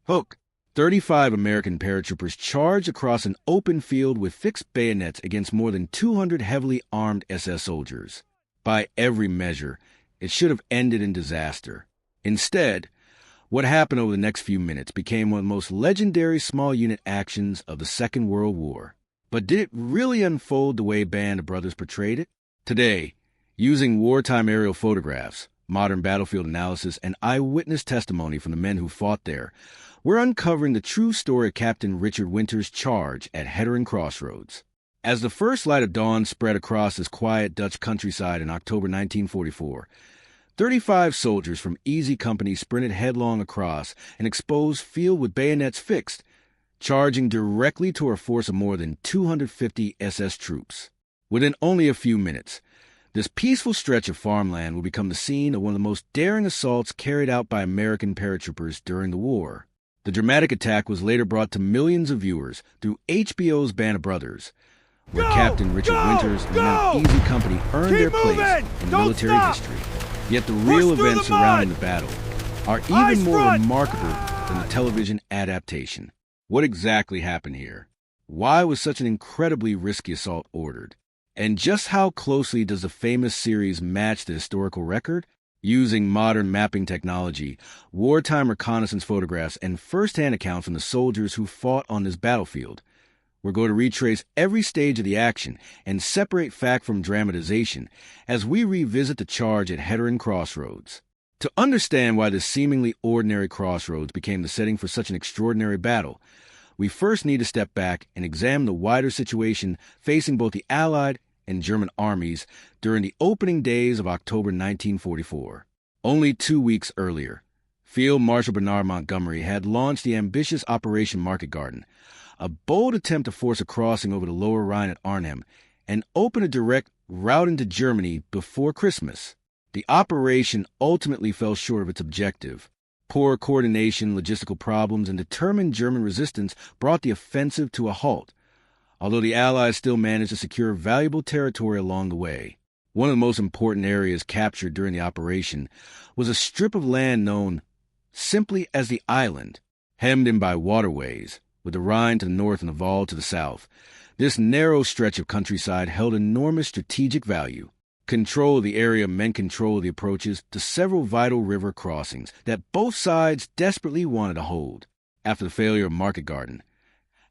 Hook. 35 American paratroopers charged across an open field with fixed bayonets against more than 200 heavily armed SS soldiers. By every measure, it should have ended in disaster. Instead, what happened over the next few minutes became one of the most legendary small unit actions of the Second World War. But did it really unfold the way Band of Brothers portrayed it? Today, using wartime aerial photographs, modern battlefield analysis, and eyewitness testimony from the men who fought there, we're uncovering the true story of Captain Richard Winter's charge at Heteren Crossroads. As the first light of dawn spread across this quiet Dutch countryside in October 1944, 35 soldiers from Easy Company sprinted headlong across an exposed field with bayonets fixed, charging directly to a force of more than 250 SS troops. Within only a few minutes, this peaceful stretch of farmland will become the scene of one of the most daring assaults carried out by American paratroopers during the war. The dramatic attack was later brought to millions of viewers through HBO's Band of Brothers, where Captain Richard Winters and the men of Easy Company earned their place in military history. Yet the real events surrounding the battle are even more remarkable than the television adaptation. What exactly happened here? Why was such an incredibly risky assault ordered? And just how closely does the famous series match the historical record? Using modern mapping technology, wartime reconnaissance photographs, and first-hand accounts from the soldiers who fought on this battlefield, we're going to retrace every stage of the action and separate fact from dramatization as we revisit the charge at Heteren Crossroads. To understand why this seemingly ordinary crossroads became the setting for such an extraordinary battle, we first need to step back and examine the wider situation facing both the Allied and German armies during the opening days of October 1944. Only 2 weeks earlier, Field Marshal Bernard Montgomery had launched the ambitious Operation Market Garden, a bold attempt to force a crossing over the Lower Rhine at Arnhem and open a direct route into Germany before Christmas. The operation ultimately fell short of its objective. Poor coordination, logistical problems, and determined German resistance brought the offensive to a halt, although the Allies still managed to secure valuable territory along the way. One of the most important areas captured during the operation was a strip of land known simply as the island, hemmed in by waterways, with the Rhine to the north and the Waal to the south. This narrow stretch of countryside held enormous strategic value. Control of the area meant control of the approaches to several vital river crossings that both sides desperately wanted to hold. After the failure of Market Garden,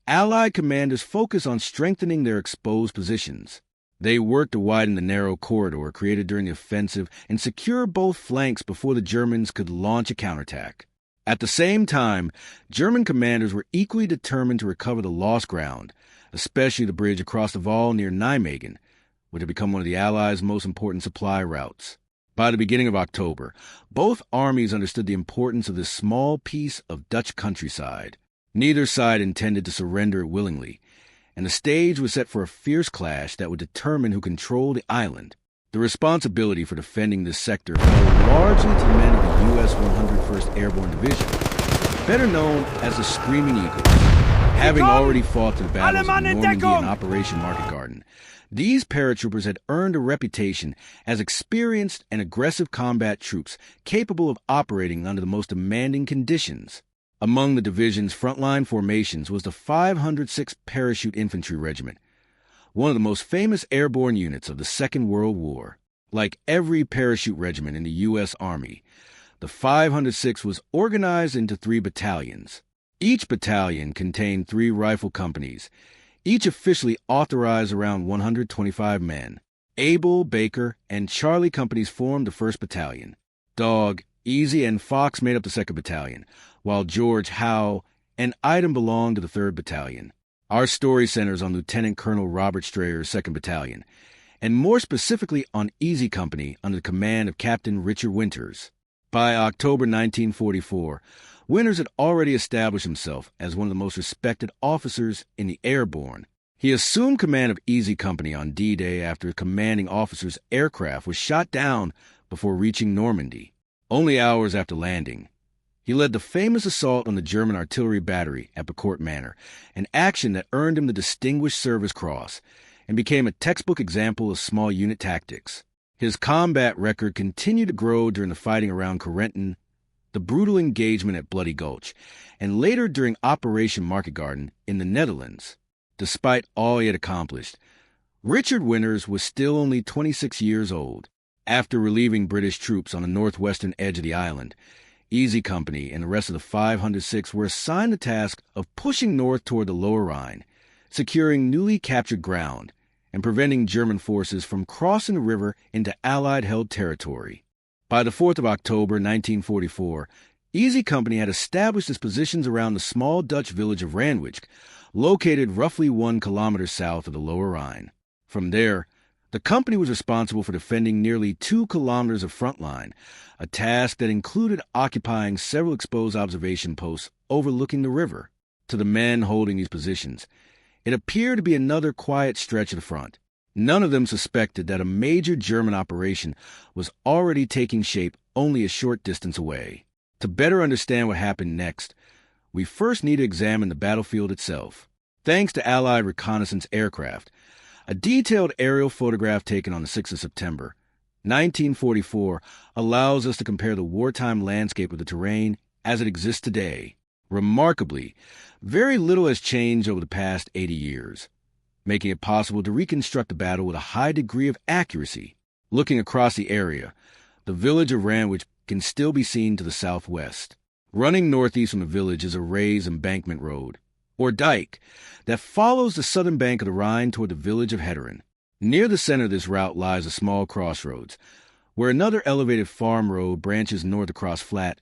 Allied commanders focused on strengthening their exposed positions. They worked to widen the narrow corridor created during the offensive and secure both flanks before the Germans could launch a counterattack. At the same time, German commanders were equally determined to recover the lost ground, especially the bridge across the Waal near Nijmegen, which had become one of the Allies' most important supply routes. By the beginning of October, both armies understood the importance of this small piece of Dutch countryside. Neither side intended to surrender willingly, and the stage was set for a fierce clash that would determine who controlled the island. The responsibility for defending this sector fell largely to the men of the U.S. 101st Airborne Division, better known as the Screaming Eagles. Having already fought in the battles of Normandy and Operation Market Garden, these paratroopers had earned a reputation as experienced and aggressive combat troops capable of operating under the most demanding conditions. Among the division's frontline formations was the 506th Parachute Infantry Regiment, one of the most famous airborne units of the Second World War. Like every parachute regiment in the U.S. Army, the 506th was organized into 3 battalions. Each battalion contained 3 rifle companies, each officially authorized around 125 men. Able, Baker, and Charlie companies formed the 1st Battalion. Dog, Easy, and Fox made up the 2nd Battalion, while George, Howe, and Item belonged to the 3rd Battalion. Our story centers on Lieutenant Colonel Robert Strayer's 2nd Battalion, and more specifically on Easy Company under the command of Captain Richard Winters. By October 1944, Winters had already established himself as one of the most respected officers in the airborne. He assumed command of Easy Company on D-Day after the commanding officer's aircraft was shot down before reaching Normandy. Only hours after landing, he led the famous assault on the German artillery battery at Becourt Manor, an action that earned him the Distinguished Service Cross and became a textbook example of small unit tactics. His combat record continued to grow during the fighting around Corentin, the brutal engagement at Bloody Gulch, and later during Operation Market Garden in the Netherlands. Despite all he had accomplished, Richard Winters was still only 26 years old. After relieving British troops on the northwestern edge of the island, Easy Company and the rest of the 506 were assigned the task of pushing north toward the Lower Rhine, securing newly captured ground, and preventing German forces from crossing the river into Allied-held territory. By the 4th of October 1944, Easy Company had established its positions around the small Dutch village of Randwijk, located roughly 1 kilometer south of the Lower Rhine. From there, the company was responsible for defending nearly 2 kilometers of front line, a task that included occupying several exposed observation posts overlooking the river. To the men holding these positions, it appeared to be another quiet stretch of the front. None of them suspected that a major German operation was already taking shape only a short distance away. To better understand what happened next, we first need to examine the battlefield itself. Thanks to Allied reconnaissance aircraft, a detailed aerial photograph taken on the 6th of September, 1944 allows us to compare the wartime landscape of the terrain as it exists today. Remarkably, very little has changed over the past 80 years, making it possible to reconstruct the battle with a high degree of accuracy. Looking across the area, the village of Randwijk can still be seen to the southwest. Running northeast from the village is a raised embankment road, or dike, that follows the southern bank of the Rhine toward the village of Heteren. Near the center of this route lies a small crossroads, where another elevated farm road branches north across flat,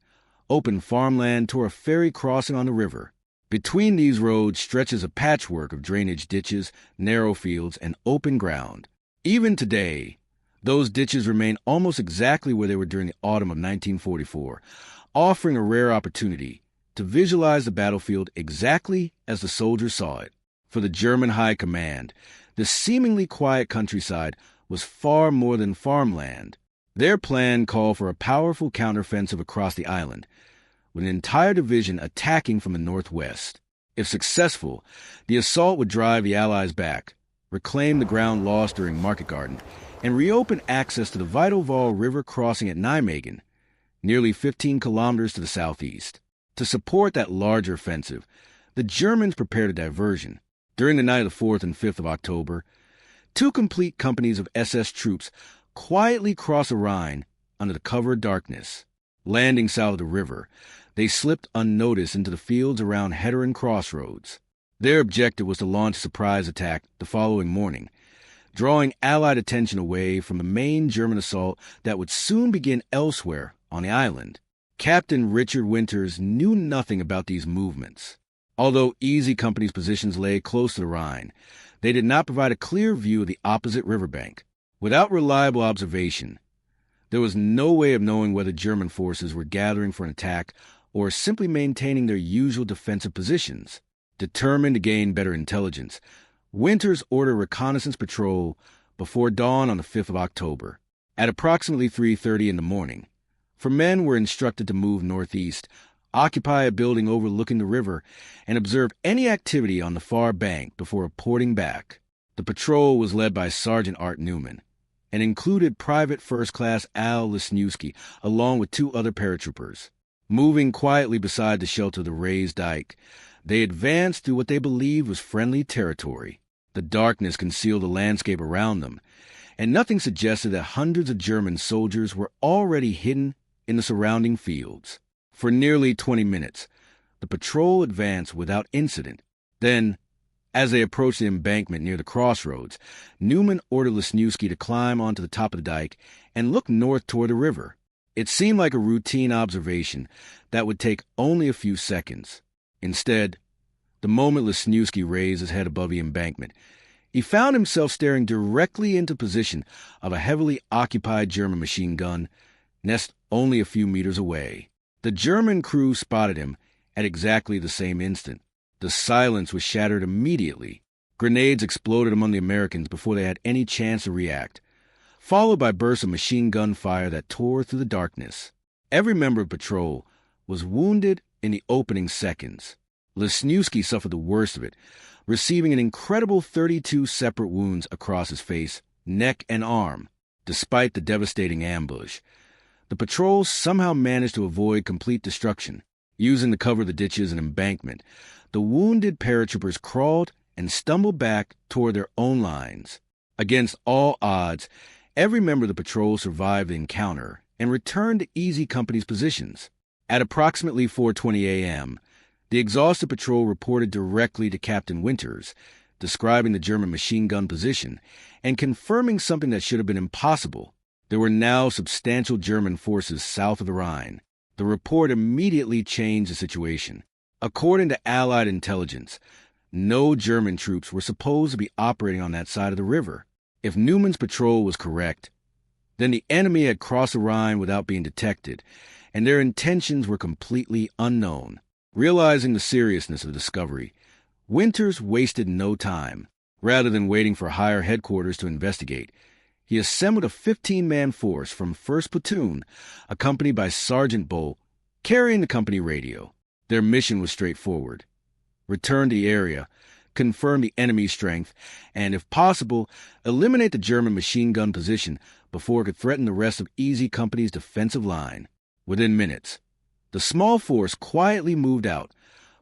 open farmland toward a ferry crossing on the river. Between these roads stretches a patchwork of drainage ditches, narrow fields, and open ground. Even today, those ditches remain almost exactly where they were during the autumn of 1944, offering a rare opportunity to visualize the battlefield exactly as the soldiers saw it. For the German High Command, the seemingly quiet countryside was far more than farmland. Their plan called for a powerful counteroffensive across the island, with an entire division attacking from the northwest. If successful, the assault would drive the Allies back, reclaim the ground lost during Market Garden, and reopen access to the vital Vaal River crossing at Nijmegen, nearly 15 kilometers to the southeast. To support that larger offensive, the Germans prepared a diversion. During the night of the 4th and 5th of October, 2 complete companies of SS troops quietly crossed the Rhine under the cover of darkness. Landing south of the river, they slipped unnoticed into the fields around Heteren Crossroads. Their objective was to launch a surprise attack the following morning, drawing Allied attention away from the main German assault that would soon begin elsewhere on the island. Captain Richard Winters knew nothing about these movements. Although Easy Company's positions lay close to the Rhine, they did not provide a clear view of the opposite riverbank. Without reliable observation, there was no way of knowing whether German forces were gathering for an attack or simply maintaining their usual defensive positions. Determined to gain better intelligence, Winters ordered a reconnaissance patrol before dawn on the 5th of October. At approximately 3:30 in the morning, 4 men were instructed to move northeast, occupy a building overlooking the river, and observe any activity on the far bank before reporting back. The patrol was led by Sergeant Art Newman and included Private First Class Al Lesniewski along with 2 other paratroopers. Moving quietly beside the shelter of the raised dike, they advanced through what they believed was friendly territory. The darkness concealed the landscape around them, and nothing suggested that hundreds of German soldiers were already hidden in the surrounding fields. For nearly 20 minutes, the patrol advanced without incident. Then, as they approached the embankment near the crossroads, Newman ordered Lesniewski to climb onto the top of the dike and look north toward the river. It seemed like a routine observation that would take only a few seconds. Instead, the moment Lesniewski raised his head above the embankment, he found himself staring directly into position of a heavily occupied German machine gun, nest only a few meters away. The German crew spotted him at exactly the same instant. The silence was shattered immediately. Grenades exploded among the Americans before they had any chance to react, followed by bursts of machine gun fire that tore through the darkness. Every member of the patrol was wounded in the opening seconds. Lesniewski suffered the worst of it, receiving an incredible 32 separate wounds across his face, neck, and arm. Despite the devastating ambush, The patrol somehow managed to avoid complete destruction. Using the cover of the ditches and embankment, the wounded paratroopers crawled and stumbled back toward their own lines. Against all odds, every member of the patrol survived the encounter and returned to Easy Company's positions. At approximately 4:20 a.m., the exhausted patrol reported directly to Captain Winters, describing the German machine gun position and confirming something that should have been impossible. There were now substantial German forces south of the Rhine. The report immediately changed the situation. According to Allied intelligence, no German troops were supposed to be operating on that side of the river. If Newman's patrol was correct, then the enemy had crossed the Rhine without being detected, and their intentions were completely unknown. Realizing the seriousness of the discovery, Winters wasted no time. Rather than waiting for higher headquarters to investigate, he assembled a 15-man force from 1st Platoon, accompanied by Sergeant Bull, carrying the company radio. Their mission was straightforward: return to the area, confirm the enemy's strength, and, if possible, eliminate the German machine gun position before it could threaten the rest of Easy Company's defensive line. Within minutes, the small force quietly moved out,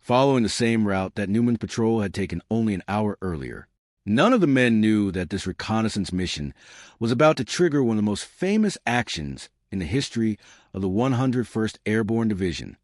following the same route that Newman's patrol had taken only an hour earlier. None of the men knew that this reconnaissance mission was about to trigger one of the most famous actions in the history of the 101st Airborne Division.